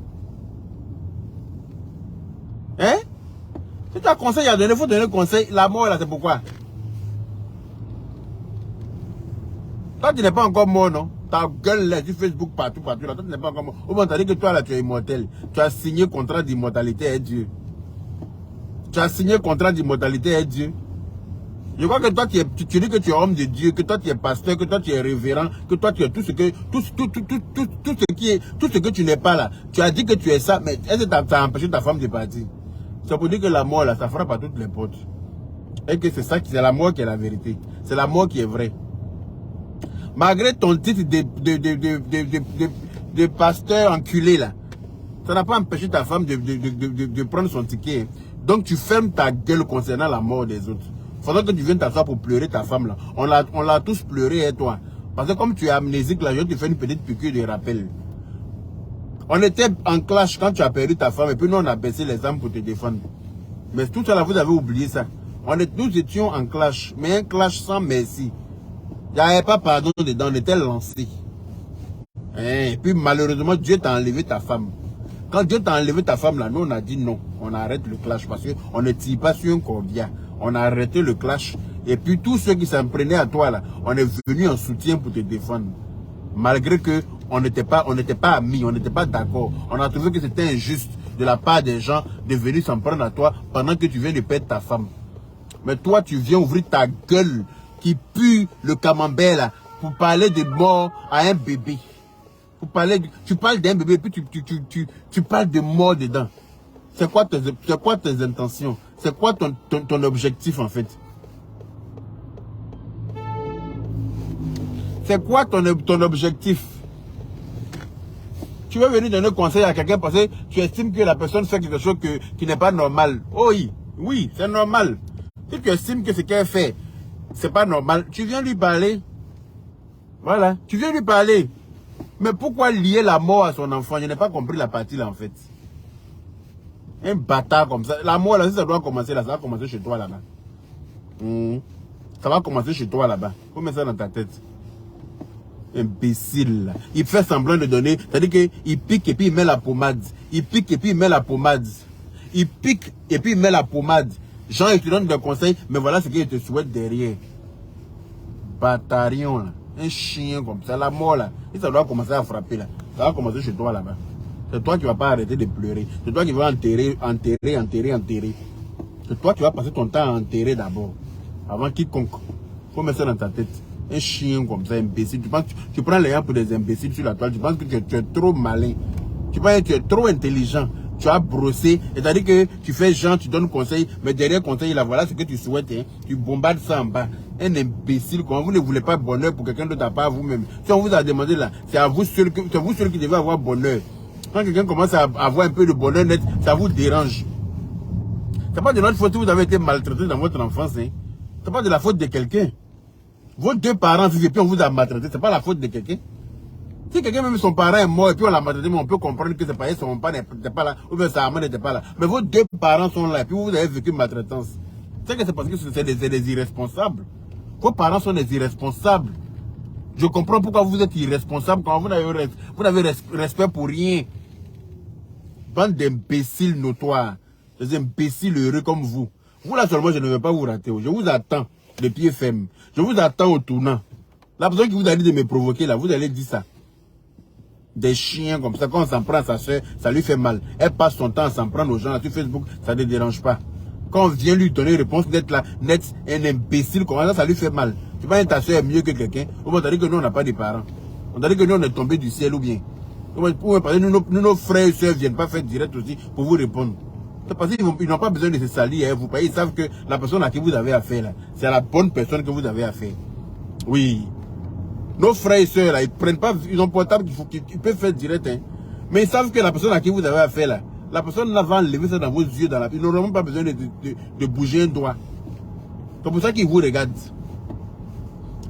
Hein? Si tu as conseil à donner, il faut donner conseil. La mort là, c'est pourquoi? Toi, tu n'es pas encore mort, non? Ta gueule là, sur Facebook, partout là. Toi, tu n'es pas encore mort. Au moins, t'as dit que toi là, tu es immortel. Tu as signé contrat d'immortalité avec Dieu. Tu as signé contrat d'immortalité avec Dieu. Je crois que toi, tu dis que tu es homme de Dieu, que toi, tu es pasteur, que toi, tu es révérend, que toi, tu es tout ce que tu n'es pas là. Tu as dit que tu es ça, mais est-ce que tu as empêché ta femme de partir? Ça pour dire que la mort là, ça frappe à toutes les portes. Et que c'est ça, c'est la mort qui est la vérité. C'est la mort qui est vraie. Malgré ton titre de pasteur enculé là. Ça n'a pas empêché ta femme de prendre son ticket. Donc tu fermes ta gueule concernant la mort des autres. Faudrait que tu viennes t'asseoir pour pleurer ta femme là. On l'a tous pleuré, hein, toi. Parce que comme tu es amnésique là, je te fais une petite piqûre de rappel. On était en clash quand tu as perdu ta femme et puis nous on a baissé les armes pour te défendre. Mais tout ça là, vous avez oublié ça. Nous étions en clash, mais un clash sans merci. Il n'y avait pas pardon dedans, on était lancés. Et puis malheureusement, Dieu t'a enlevé ta femme. Quand Dieu t'a enlevé ta femme là, nous on a dit non, on arrête le clash parce qu'on ne tire pas sur un cordia. On a arrêté le clash. Et puis tous ceux qui s'en prenaient à toi là, on est venu en soutien pour te défendre. Malgré que on n'était pas amis, on n'était pas d'accord. On a trouvé que c'était injuste de la part des gens de venir s'en prendre à toi pendant que tu viens de perdre ta femme. Mais toi, tu viens ouvrir ta gueule qui pue le camembert là pour parler de mort à un bébé. Tu parles d'un bébé et puis tu parles de mort dedans. C'est quoi tes intentions? C'est quoi ton objectif en fait? C'est quoi ton objectif? Tu veux venir donner conseil à quelqu'un parce que tu estimes que la personne fait quelque chose qui n'est pas normal. Oh oui, c'est normal. Si tu estimes que ce qu'elle fait, c'est pas normal, tu viens lui parler. Voilà, tu viens lui parler. Mais pourquoi lier la mort à son enfant? Je n'ai pas compris la partie là en fait. Un bâtard comme ça. La mort là, si ça doit commencer là, ça va commencer chez toi là-bas. Ça va commencer chez toi là-bas. Faut mettre ça dans ta tête. Imbécile là. Il fait semblant de donner. C'est-à-dire qu'il pique et puis il met la pommade. Il pique et puis il met la pommade. Il pique et puis il met la pommade. Jean, il te donne des conseils, mais voilà ce qu'il te souhaite derrière. Bâtarion là. Un chien comme ça. La mort là. Et ça doit commencer à frapper là. Ça va commencer chez toi là-bas. C'est toi qui vas pas arrêter de pleurer. C'est toi qui vas enterrer. C'est toi qui vas passer ton temps à enterrer d'abord. Avant quiconque. Faut mettre ça dans ta tête. Un chien comme ça, imbécile. Tu prends les gens pour des imbéciles sur la toile. Tu penses que tu es trop malin. Tu penses que tu es trop intelligent. Tu as brossé. C'est-à-dire que tu fais genre, tu donnes conseil. Mais derrière conseil, là, voilà ce que tu souhaites. Hein. Tu bombardes ça en bas. Un imbécile. Quand vous ne voulez pas bonheur pour quelqu'un d'autre à part vous-même. Si on vous a demandé là, c'est vous seul qui devez avoir bonheur. Quand quelqu'un commence à avoir un peu de bonheur net, ça vous dérange. C'est pas de notre faute si vous avez été maltraité dans votre enfance. Hein. C'est pas de la faute de quelqu'un. Vos deux parents vivent et puis on vous a maltraité. C'est pas la faute de quelqu'un. Si quelqu'un même son parent est mort et puis on l'a maltraité, mais on peut comprendre que c'est pas son père n'était pas là, ou bien sa maman n'était pas là. Mais vos deux parents sont là et puis vous avez vécu maltraitance. C'est que c'est parce que c'est des irresponsables. Vos parents sont des irresponsables. Je comprends pourquoi vous êtes irresponsables quand vous n'avez respect pour rien. Bande d'imbéciles notoires. Des imbéciles heureux comme vous. Vous là seulement, je ne vais pas vous rater. Je vous attends de pied ferme. Je vous attends au tournant. La personne qui vous a dit de me provoquer là, vous allez dire ça. Des chiens comme ça, quand on s'en prend à sa soeur, ça lui fait mal. Elle passe son temps à s'en prendre aux gens là sur Facebook, ça ne dérange pas. Quand on vient lui donner une réponse d'être là, net, un imbécile comme ça, ça lui fait mal. Tu penses que ta soeur est mieux que quelqu'un? On va dire que nous, on n'a pas de parents. On va dire que nous, on est tombé du ciel ou bien. Nos frères et soeurs ne viennent pas faire direct aussi pour vous répondre. C'est parce qu'ils n'ont pas besoin de se salir. Hein, vous payez, ils savent que la personne à qui vous avez affaire, là, c'est à la bonne personne que vous avez affaire. Oui. Nos frères et soeurs, là, ils prennent pas, ils ont portable, ils peuvent faire direct. Hein. Mais ils savent que la personne à qui vous avez affaire, là, la personne là va enlever ça dans vos yeux, dans la vie. Ils n'auront même pas besoin de bouger un doigt. C'est pour ça qu'ils vous regardent.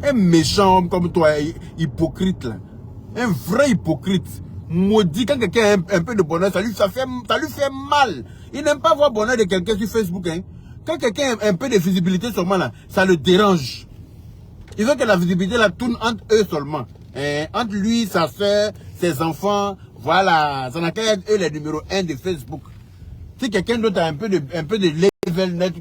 Un méchant homme comme toi, hypocrite là. Un vrai hypocrite. Maudit, quand quelqu'un a un peu de bonheur, ça lui fait mal. Il n'aime pas voir bonheur de quelqu'un sur Facebook. Hein. Quand quelqu'un a un peu de visibilité seulement là, ça le dérange. Il veut que la visibilité là tourne entre eux seulement. Entre lui, sa soeur, ses enfants, voilà. Ça n'a qu'à être eux les numéros 1 de Facebook. Si quelqu'un d'autre a un peu de level net,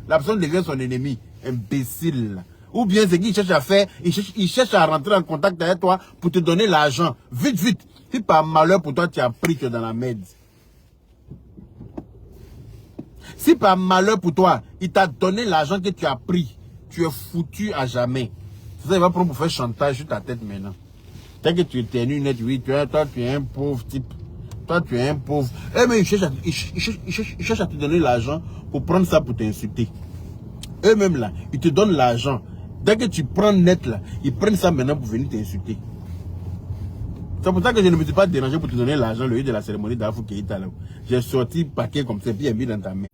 la personne devient son ennemi. Imbécile. Ou bien ce qu'il cherche à faire, il cherche à rentrer en contact avec toi pour te donner l'argent. Vite, vite. Si par malheur pour toi, tu as pris, tu es dans la merde. Si par malheur pour toi, il t'a donné l'argent que tu as pris, tu es foutu à jamais. C'est ça, il va prendre pour faire chantage sur ta tête maintenant. Dès que tu éternues net, oui, toi, tu es un pauvre type. Toi, tu es un pauvre. Eh, mais il cherche à te donner l'argent pour prendre ça pour t'insulter. Eux-mêmes là, ils te donnent l'argent. Dès que tu prends net là, ils prennent ça maintenant pour venir t'insulter. C'est pour ça que je ne me suis pas dérangé pour te donner l'argent le lieu de la cérémonie d'Afou Keïta. J'ai sorti paquet comme ça, puis il a mis dans ta main.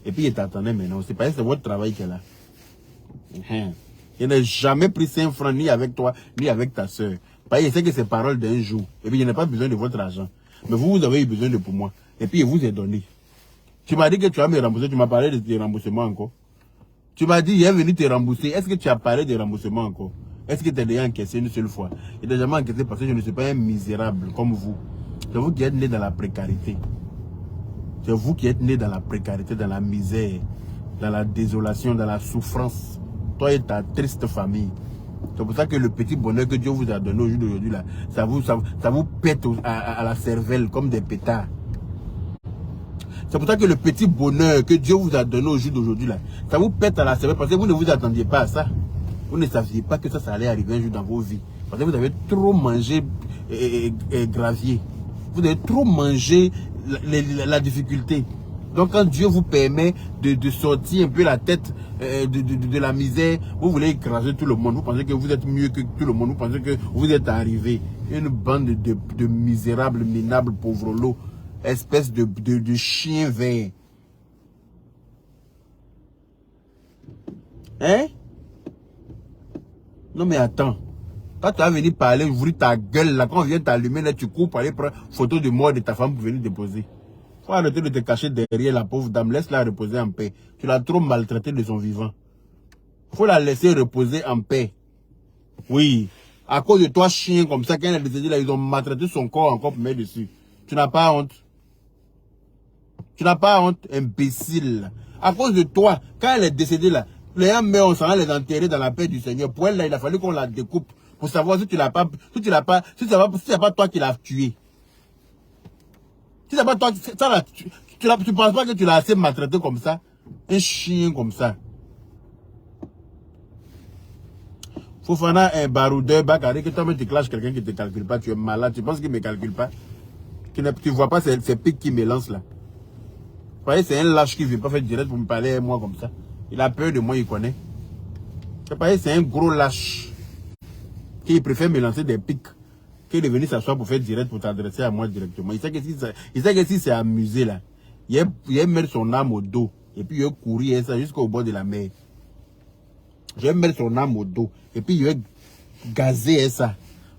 Et puis il t'attendait maintenant. C'est pas c'est votre travail qu'elle a. Je n'ai jamais pris 5 francs ni avec toi, ni avec ta soeur. Parce que je sais que c'est parole d'un jour. Et puis je n'ai pas besoin de votre argent. Mais vous, vous avez eu besoin de pour moi. Et puis je vous ai donné. Tu m'as dit que tu vas me rembourser. Tu m'as parlé de tes remboursements encore. Tu m'as dit, il est venu te rembourser. Est-ce que tu as parlé de remboursement encore? Est-ce que tu as déjà encaissé une seule fois? Je n'ai jamais encaissé parce que je ne suis pas un misérable comme vous. C'est vous qui êtes né dans la précarité. C'est vous qui êtes né dans la précarité, dans la misère, dans la désolation, dans la souffrance. Toi et ta triste famille. C'est pour ça que le petit bonheur que Dieu vous a donné au jour d'aujourd'hui, là, ça vous pète à la cervelle comme des pétards. C'est pour ça que le petit bonheur que Dieu vous a donné au jour d'aujourd'hui, là, ça vous pète à la cervelle parce que vous ne vous attendiez pas à ça. Vous ne saviez pas que ça allait arriver un jour dans vos vies. Parce que vous avez trop mangé gravier. Vous avez trop mangé la difficulté. Donc quand Dieu vous permet de sortir un peu la tête de la misère, vous voulez écraser tout le monde. Vous pensez que vous êtes mieux que tout le monde. Vous pensez que vous êtes arrivé. Une bande de misérables, minables, pauvres lots. Espèce de chien vert. Hein? Non mais attends. Quand tu vas venir parler, ouvrir ta gueule là, quand on vient t'allumer là, tu cours pour aller prendre photo de mort de ta femme pour venir déposer. Faut arrêter de te cacher derrière la pauvre dame. Laisse-la reposer en paix. Tu l'as trop maltraité de son vivant. Faut la laisser reposer en paix. Oui. À cause de toi, chien comme ça, quand elle est décédée là, ils ont maltraité son corps encore pour mettre dessus. Tu n'as pas honte. Tu n'as pas honte, imbécile. À cause de toi, quand elle est décédée là, les gens meurent, on s'en va les enterrer dans la paix du Seigneur. Pour elle là, il a fallu qu'on la découpe pour savoir si tu l'as pas, si c'est pas toi qui l'as tué. Si c'est pas toi, ça, tu penses pas que tu l'as assez maltraité comme ça? Un chien comme ça. Fofana, un baroudeur, Bakary, que toi-même tu clashes quelqu'un qui ne te calcule pas, tu es malade, tu penses qu'il ne me calcule pas? Tu vois pas ces pics qui me lancent là. Vous voyez, c'est un lâche qui ne vient pas faire direct pour me parler à moi comme ça. Il a peur de moi, il connaît. Vous voyez, c'est un gros lâche qui préfère me lancer des pics que de venir s'asseoir pour faire direct, pour t'adresser à moi directement. Il sait que si c'est amusé là, il va mettre son âme au dos et puis il va courir ça jusqu'au bord de la mer. Je vais mettre son âme au dos et puis il va gazer ça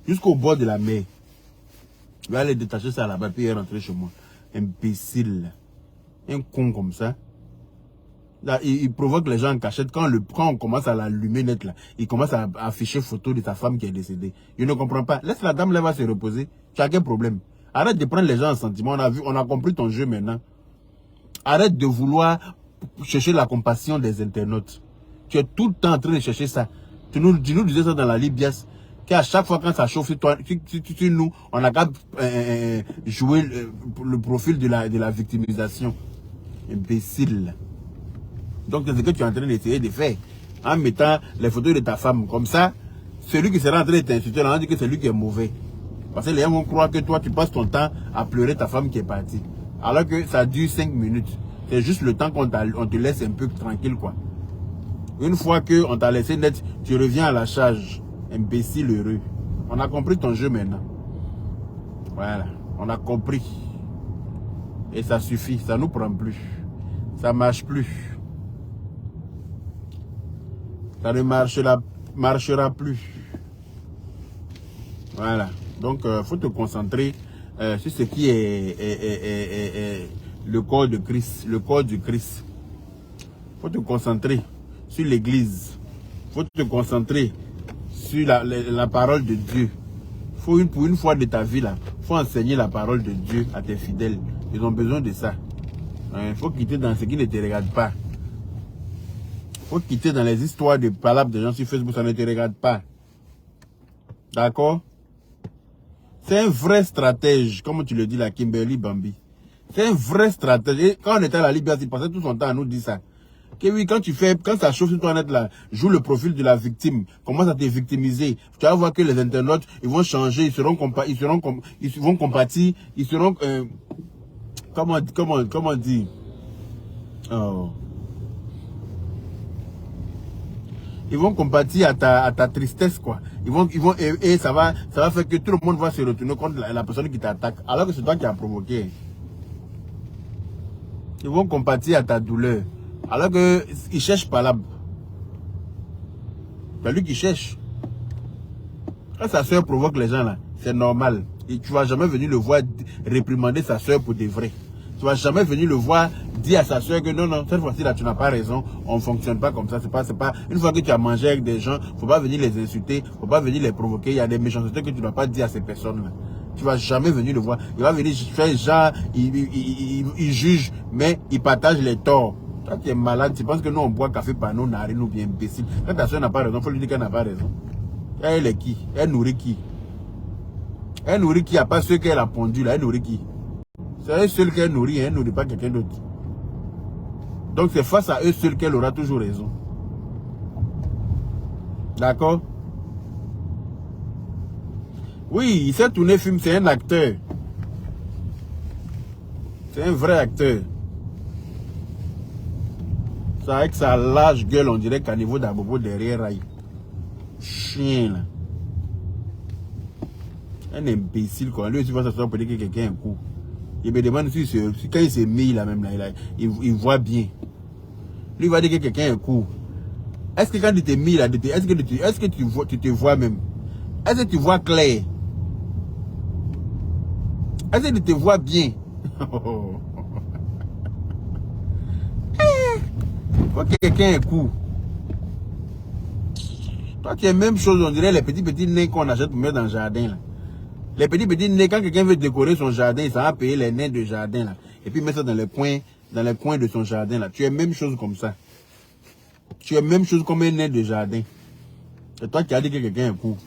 jusqu'au bord de la mer. Je vais aller détacher ça là-bas et puis il va rentrer chez moi. Imbécile. Un con comme ça. Là, il provoque les gens en cachette. Quand on commence à l'allumer net là, il commence à afficher photo de ta femme qui est décédée. Je ne comprends pas. Laisse la dame là va se reposer. Tu as quel problème? Arrête de prendre les gens en sentiment. On a compris ton jeu maintenant. Arrête de vouloir chercher la compassion des internautes. Tu es tout le temps en train de chercher ça. Tu nous disais ça dans la Libias. Qu'à chaque fois quand ça chauffe sur toi, nous, on a qu'à jouer le profil de la victimisation. Imbécile. Donc c'est ce que tu es en train d'essayer de faire. En mettant les photos de ta femme. Comme ça, celui qui sera en train de t'insulter, on dit que c'est lui qui est mauvais. Parce que les gens vont croire que toi, tu passes ton temps à pleurer ta femme qui est partie. Alors que ça dure 5 minutes. C'est juste le temps qu'on te laisse un peu tranquille, quoi. Une fois qu'on t'a laissé net, tu reviens à la charge. Imbécile heureux. On a compris ton jeu maintenant. Voilà. On a compris. Et ça suffit. Ça nous prend plus. Ça marche plus. Ça ne marchera plus. Voilà. Donc, il faut te concentrer sur ce qui est le corps de Christ. Le corps du Christ. Il faut te concentrer sur l'église. Il faut te concentrer sur la parole de Dieu. Pour une fois de ta vie, il faut enseigner la parole de Dieu à tes fidèles. Ils ont besoin de ça. Il faut quitter dans ce qui ne te regarde pas. Il faut quitter dans les histoires de palabres de gens sur Facebook, ça ne te regarde pas. D'accord? C'est un vrai stratège, comme tu le dis là, Kimberly Bambi. C'est un vrai stratège. Et quand on était à la Libye, il passait tout son temps à nous dire ça. Que oui, quand ça chauffe sur toi net là, joue le profil de la victime, commence à te victimiser. Tu vas voir que les internautes, ils vont changer, ils vont compatir, ils seront, comment dire? Oh. Ils vont compatir à ta tristesse, quoi. Et ça va faire que tout le monde va se retourner contre la personne qui t'attaque, alors que c'est toi qui as provoqué. Ils vont compatir à ta douleur, alors qu'ils cherchent pas là. C'est lui qui cherche. Quand sa soeur provoque les gens là, c'est normal. Et tu vas jamais venir le voir réprimander sa soeur pour de vrai. Tu vas jamais venir le voir dire à sa soeur que non, cette fois-ci là, tu n'as pas raison, on ne fonctionne pas comme ça, c'est pas, une fois que tu as mangé avec des gens, faut pas venir les insulter, faut pas venir les provoquer, il y a des méchancetés que tu ne dois pas dire à ces personnes-là. Tu vas jamais venir le voir. Il va venir faire genre, il juge, mais il partage les torts. Toi, tu es malade, tu penses que nous, on boit café par nos narines ou bien imbécile. Quand ta soeur n'a pas raison, il faut lui dire qu'elle n'a pas raison. Elle est qui? Elle nourrit qui? Elle nourrit qui? À part ceux qu'elle a pondus là, elle nourrit qui? C'est elle seule qu'elle nourrit, elle ne nourrit pas quelqu'un d'autre. Donc c'est face à eux seuls qu'elle aura toujours raison. D'accord? Oui, il s'est tourné film, c'est un acteur. C'est un vrai acteur. Ça avec sa large gueule, on dirait qu'à niveau d'Abobo derrière Raï. Chien là. Un imbécile quoi. Lui aussi va s'asseoir pour dire que quelqu'un a un coup. Il me demande si quand il s'est mis là même là, il voit bien. Lui va dire que quelqu'un a un coup. Est-ce que quand tu t'es mis là, est-ce que tu te vois même? Est-ce que tu vois clair? Est-ce que tu te vois bien? Faut que quelqu'un ait un coup. Toi, tu es même chose, on dirait les petits nains qu'on achète pour mettre dans le jardin là. Les petits nains, quand quelqu'un veut décorer son jardin, ça va payer les nains de jardin là. Et puis mettre ça dans les coins de son jardin là. Tu es même chose comme ça. Tu es même chose comme un nain de jardin. C'est toi qui as dit que quelqu'un a un coup.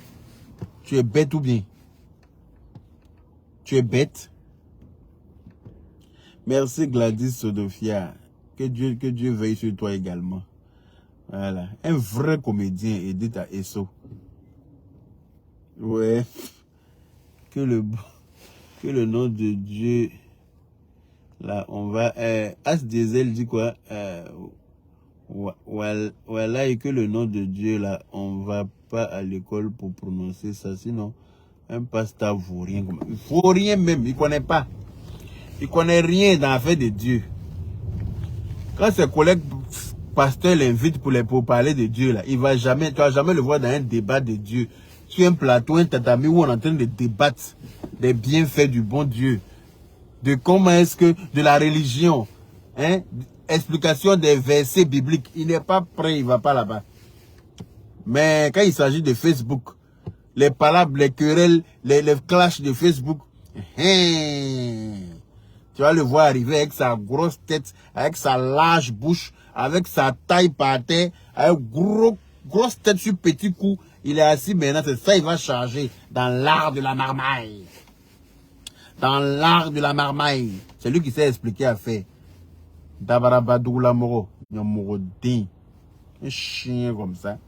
Tu es bête ou bien? Tu es bête? Merci Gladys Sodofia. Que Dieu veille sur toi également. Voilà. Un vrai comédien, Edith à Esso. Ouais. Que le nom de Dieu. Là, on va. As Diesel dit quoi? Voilà, et que le nom de Dieu, là, on va pas à l'école pour prononcer ça. Sinon, un pasteur vaut rien. Il vaut rien même. Il connaît pas. Il connaît rien dans l'affaire de Dieu. Quand ses collègues pasteurs l'invitent pour parler de Dieu, là, tu vas jamais le voir dans un débat de Dieu. Sur un plateau, un tatami où on est en train de débattre des bienfaits du bon Dieu. De comment est-ce que, de la religion, hein, explication des versets bibliques. Il n'est pas prêt, il ne va pas là-bas. Mais quand il s'agit de Facebook, les palabres, les querelles, les clashs de Facebook, tu vas le voir arriver avec sa grosse tête, avec sa large bouche, avec sa taille par terre, avec grosse tête sur petit cou. Il est assis maintenant, c'est ça, il va charger dans l'art de la marmaille. Dans l'art de la marmaille. C'est lui qui s'est expliqué à faire. Dabarabadou la moro. Un chien comme ça.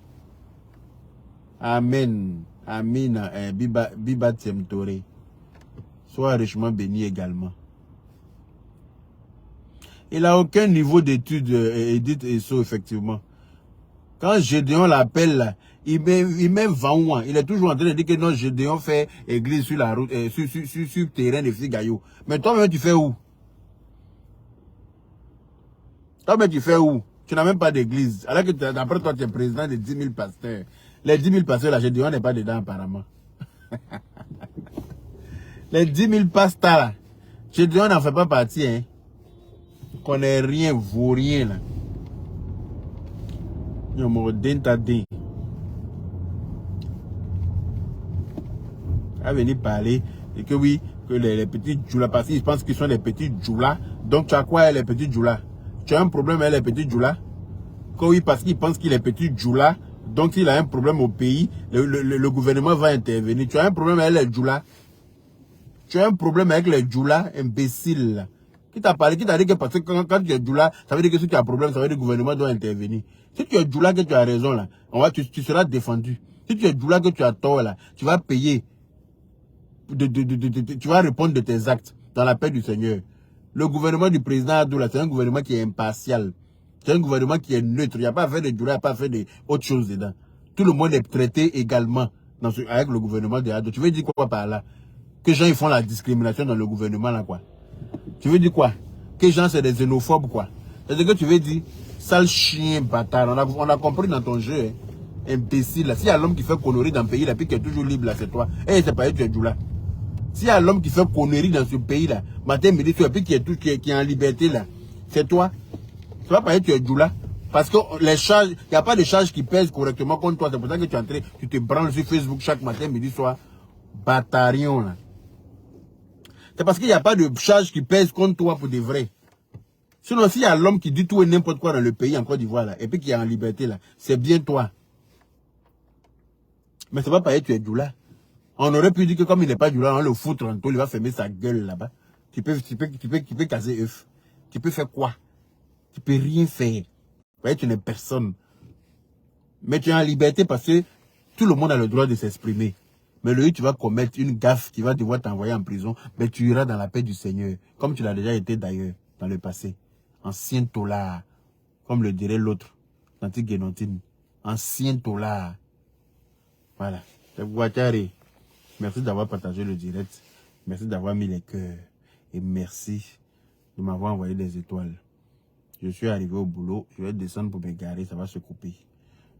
Amen. Amen. Biba Tiemtore. Sois richement béni également. Il n'a aucun niveau d'études, Edith Esso, effectivement. Quand Gédéon l'appelle, il met vent. Il est toujours en train de dire que non, Gédéon fait église sur la route, sur le terrain de Figayo. Mais toi-même, tu fais où? Toi-même, tu fais où? Tu n'as même pas d'église. Alors que d'après toi, tu es président de 10 000 pasteurs. Les 10 000 pasteurs, là, Gédéon n'est pas dedans, apparemment. Les 10 000 pasteurs, là, Gédéon n'en fait pas partie, hein. Connaît rien, vaut rien, là. À venir parler et que oui, que les petits djoulas, parce qu'ils pensent qu'ils sont les petits djoulas. Donc tu as quoi les petits djoulas? Tu as un problème avec les petits djoulas? Que oui, parce qu'ils pensent qu'il est petit djoulas. Donc s'il a un problème au pays, le gouvernement va intervenir. Tu as un problème avec les djoulas? Tu as un problème avec les djoulas, imbécile. Qui t'a parlé, qui t'a dit que parce que quand tu es djoula, ça veut dire que si tu as un problème, ça veut dire que le gouvernement doit intervenir. Si tu es djoula, que tu as raison là, tu seras défendu. Si tu es djoula, que tu as tort là, tu vas payer. Tu vas répondre de tes actes dans la paix du Seigneur. Le gouvernement du président Adoula, c'est un gouvernement qui est impartial. C'est un gouvernement qui est neutre. Il n'y a pas à faire de Djoula, il n'y a pas à faire d'autres choses dedans. Tout le monde est traité également avec le gouvernement de Ado. Tu veux dire quoi par là? Que les gens ils font la discrimination dans le gouvernement là quoi? Tu veux dire quoi? Que les gens c'est des xénophobes quoi? C'est ce que tu veux dire? Sale chien bâtard. On a compris dans ton jeu. Hein. Imbécile. S'il y a l'homme qui fait connerie dans le pays là, puis qui est toujours libre là, c'est toi. Eh, c'est pas tu es Djoula. S'il y a l'homme qui fait connerie dans ce pays là, matin, midi, soir, puis qui est en liberté là, c'est toi. Tu vas pas être tu es Djoula. Parce que les charges, il n'y a pas de charges qui pèsent correctement contre toi. C'est pour ça que tu es entré, tu te branles sur Facebook chaque matin, midi, soir. Bâtarion là. C'est parce qu'il n'y a pas de charges qui pèsent contre toi pour de vrai. Sinon, s'il y a l'homme qui dit tout et n'importe quoi dans le pays en Côte d'Ivoire là, et puis qui est en liberté là, c'est bien toi. Mais ça va pas être tu es Djoula. On aurait pu dire que comme il n'est pas Djoula, on le fout en tout, il va fermer sa gueule là-bas. Tu peux casser œuf. Tu peux faire quoi? Tu peux rien faire. Tu n'es personne. Mais tu es en liberté parce que tout le monde a le droit de s'exprimer. Mais le jour tu vas commettre une gaffe qui va devoir t'envoyer en prison, mais tu iras dans la paix du Seigneur. Comme tu l'as déjà été d'ailleurs dans le passé. Ancien tolard. Comme le dirait l'autre. L'anti-guénontine. Ancien tolard. Voilà. C'est Guachari. Merci d'avoir partagé le direct. Merci d'avoir mis les cœurs. Et merci de m'avoir envoyé des étoiles. Je suis arrivé au boulot. Je vais descendre pour me garer. Ça va se couper.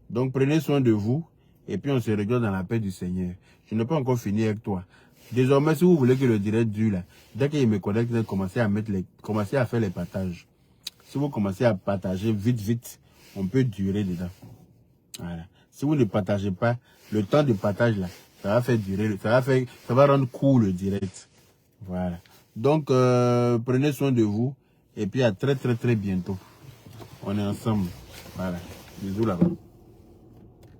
Donc prenez soin de vous. Et puis on se regarde dans la paix du Seigneur. Je n'ai pas encore fini avec toi. Désormais, si vous voulez que le direct dure là, dès qu'il me connecte, commencez à faire les partages. Si vous commencez à partager vite, on peut durer dedans. Voilà. Si vous ne partagez pas, le temps de partage là, ça va faire durer, ça va rendre court le direct. Voilà. Donc, prenez soin de vous. Et puis à très bientôt. On est ensemble. Voilà. Bisous là-bas.